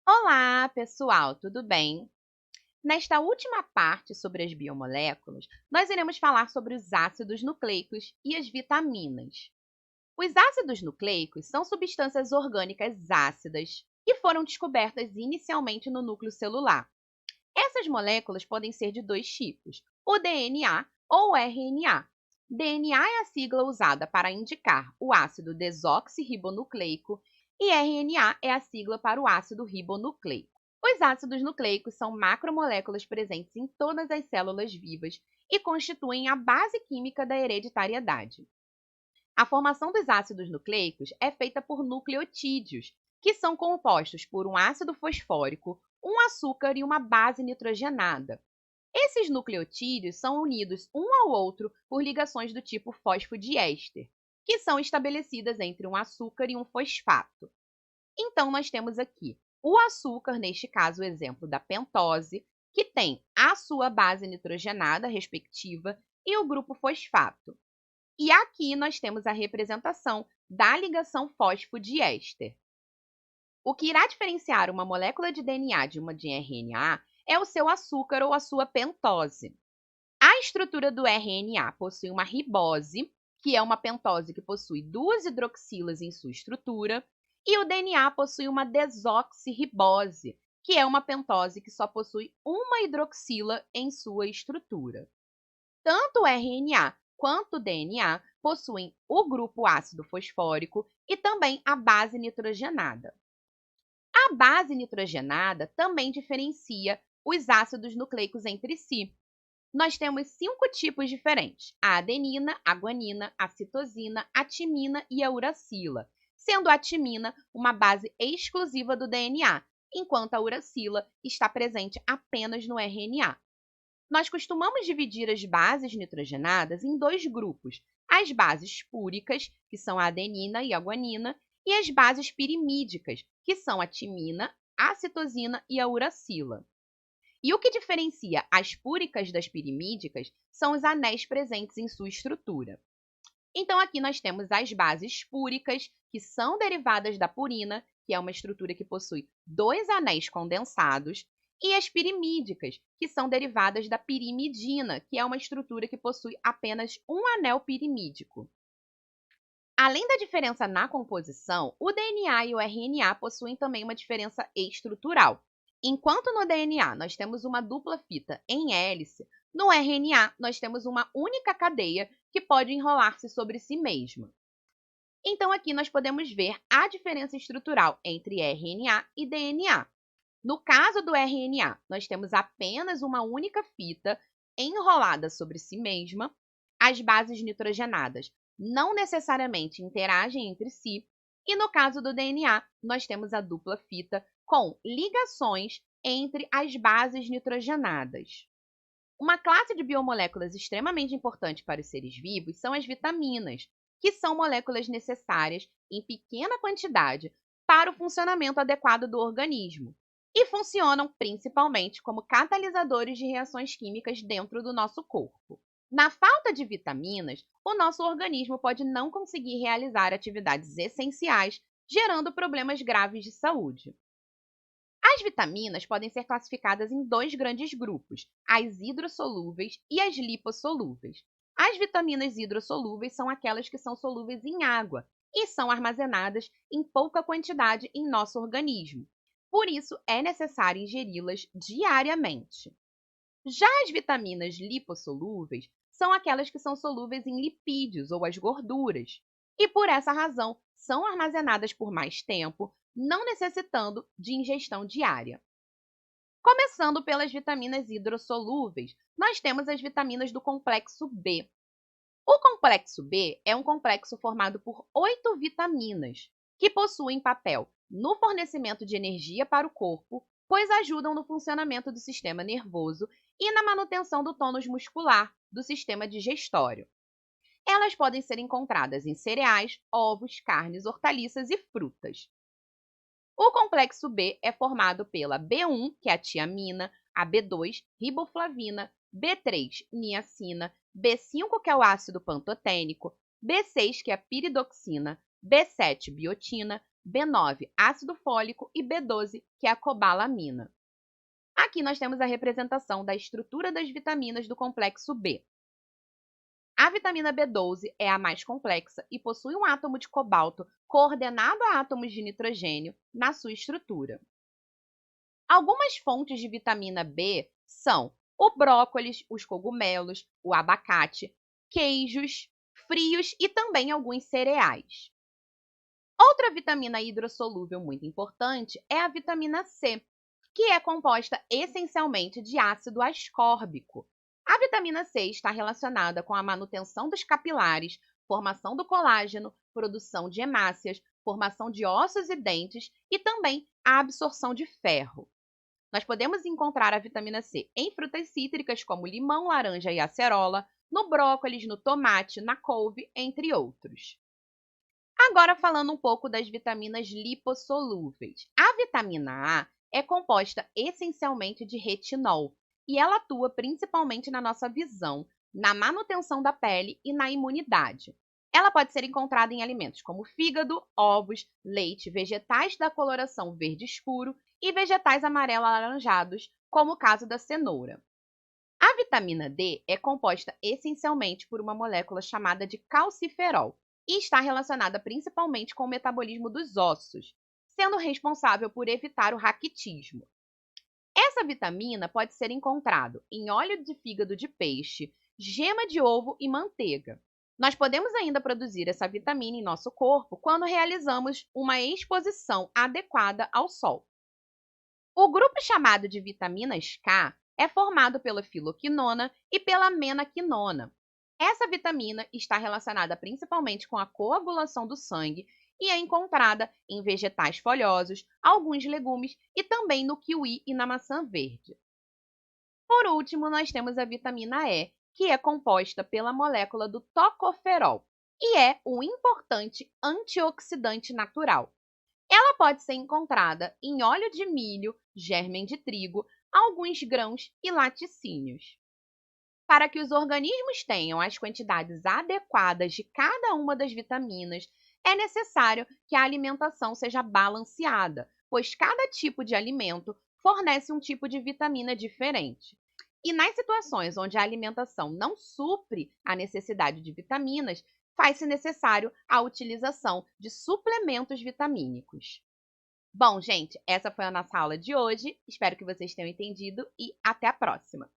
Olá, pessoal, tudo bem? Nesta última parte sobre as biomoléculas, nós iremos falar sobre os ácidos nucleicos e as vitaminas. Os ácidos nucleicos são substâncias orgânicas ácidas que foram descobertas inicialmente no núcleo celular. Essas moléculas podem ser de dois tipos, o DNA ou o RNA. DNA é a sigla usada para indicar o ácido desoxirribonucleico e RNA é a sigla para o ácido ribonucleico. Os ácidos nucleicos são macromoléculas presentes em todas as células vivas e constituem a base química da hereditariedade. A formação dos ácidos nucleicos é feita por nucleotídeos, que são compostos por um ácido fosfórico, um açúcar e uma base nitrogenada. Esses nucleotídeos são unidos um ao outro por ligações do tipo fosfodiéster, que são estabelecidas entre um açúcar e um fosfato. Então, nós temos aqui o açúcar, neste caso, o exemplo da pentose, que tem a sua base nitrogenada respectiva e o grupo fosfato. E aqui nós temos a representação da ligação fosfodiéster. O que irá diferenciar uma molécula de DNA de uma de RNA é o seu açúcar ou a sua pentose. A estrutura do RNA possui uma ribose, que é uma pentose que possui duas hidroxilas em sua estrutura, e o DNA possui uma desoxirribose, que é uma pentose que só possui uma hidroxila em sua estrutura. Tanto o RNA quanto o DNA possuem o grupo ácido fosfórico e também a base nitrogenada. A base nitrogenada também diferencia os ácidos nucleicos entre si. Nós temos 5 tipos diferentes: a adenina, a guanina, a citosina, a timina e a uracila, sendo a timina uma base exclusiva do DNA, enquanto a uracila está presente apenas no RNA. Nós costumamos dividir as bases nitrogenadas em dois grupos: as bases púricas, que são a adenina e a guanina, e as bases pirimídicas, que são a timina, a citosina e a uracila. E o que diferencia as púricas das pirimídicas são os anéis presentes em sua estrutura. Então, aqui nós temos as bases púricas, que são derivadas da purina, que é uma estrutura que possui dois anéis condensados, e as pirimídicas, que são derivadas da pirimidina, que é uma estrutura que possui apenas um anel pirimídico. Além da diferença na composição, o DNA e o RNA possuem também uma diferença estrutural. Enquanto no DNA nós temos uma dupla fita em hélice, no RNA nós temos uma única cadeia que pode enrolar-se sobre si mesma. Então, aqui nós podemos ver a diferença estrutural entre RNA e DNA. No caso do RNA, nós temos apenas uma única fita enrolada sobre si mesma. As bases nitrogenadas não necessariamente interagem entre si. E no caso do DNA, nós temos a dupla fita com ligações entre as bases nitrogenadas. Uma classe de biomoléculas extremamente importante para os seres vivos são as vitaminas, que são moléculas necessárias em pequena quantidade para o funcionamento adequado do organismo e funcionam principalmente como catalisadores de reações químicas dentro do nosso corpo. Na falta de vitaminas, o nosso organismo pode não conseguir realizar atividades essenciais, gerando problemas graves de saúde. As vitaminas podem ser classificadas em dois grandes grupos: as hidrossolúveis e as lipossolúveis. As vitaminas hidrossolúveis são aquelas que são solúveis em água e são armazenadas em pouca quantidade em nosso organismo. Por isso, é necessário ingeri-las diariamente. Já as vitaminas lipossolúveis são aquelas que são solúveis em lipídios ou as gorduras, e por essa razão são armazenadas por mais tempo, não necessitando de ingestão diária. Começando pelas vitaminas hidrossolúveis, nós temos as vitaminas do complexo B. O complexo B é um complexo formado por 8 vitaminas, que possuem papel no fornecimento de energia para o corpo, pois ajudam no funcionamento do sistema nervoso e na manutenção do tônus muscular do sistema digestório. Elas podem ser encontradas em cereais, ovos, carnes, hortaliças e frutas. O complexo B é formado pela B1, que é a tiamina, a B2, riboflavina, B3, niacina, B5, que é o ácido pantotênico, B6, que é a piridoxina, B7, biotina, B9, ácido fólico e B12, que é a cobalamina. Aqui nós temos a representação da estrutura das vitaminas do complexo B. A vitamina B12 é a mais complexa e possui um átomo de cobalto coordenado a átomos de nitrogênio na sua estrutura. Algumas fontes de vitamina B são o brócolis, os cogumelos, o abacate, queijos, frios e também alguns cereais. Outra vitamina hidrossolúvel muito importante é a vitamina C, que é composta essencialmente de ácido ascórbico. A vitamina C está relacionada com a manutenção dos capilares, formação do colágeno, produção de hemácias, formação de ossos e dentes e também a absorção de ferro. Nós podemos encontrar a vitamina C em frutas cítricas como limão, laranja e acerola, no brócolis, no tomate, na couve, entre outros. Agora falando um pouco das vitaminas lipossolúveis. A vitamina A é composta essencialmente de retinol e ela atua principalmente na nossa visão, na manutenção da pele e na imunidade. Ela pode ser encontrada em alimentos como fígado, ovos, leite, vegetais da coloração verde escuro e vegetais amarelo-alaranjados, como o caso da cenoura. A vitamina D é composta essencialmente por uma molécula chamada de calciferol e está relacionada principalmente com o metabolismo dos ossos, sendo responsável por evitar o raquitismo. Essa vitamina pode ser encontrada em óleo de fígado de peixe, gema de ovo e manteiga. Nós podemos ainda produzir essa vitamina em nosso corpo quando realizamos uma exposição adequada ao sol. O grupo chamado de vitaminas K é formado pela filoquinona e pela menaquinona. Essa vitamina está relacionada principalmente com a coagulação do sangue e é encontrada em vegetais folhosos, alguns legumes e também no kiwi e na maçã verde. Por último, nós temos a vitamina E, que é composta pela molécula do tocoferol e é um importante antioxidante natural. Ela pode ser encontrada em óleo de milho, germen de trigo, alguns grãos e laticínios. Para que os organismos tenham as quantidades adequadas de cada uma das vitaminas, é necessário que a alimentação seja balanceada, pois cada tipo de alimento fornece um tipo de vitamina diferente. E nas situações onde a alimentação não supre a necessidade de vitaminas, faz-se necessário a utilização de suplementos vitamínicos. Bom, gente, essa foi a nossa aula de hoje. Espero que vocês tenham entendido e até a próxima!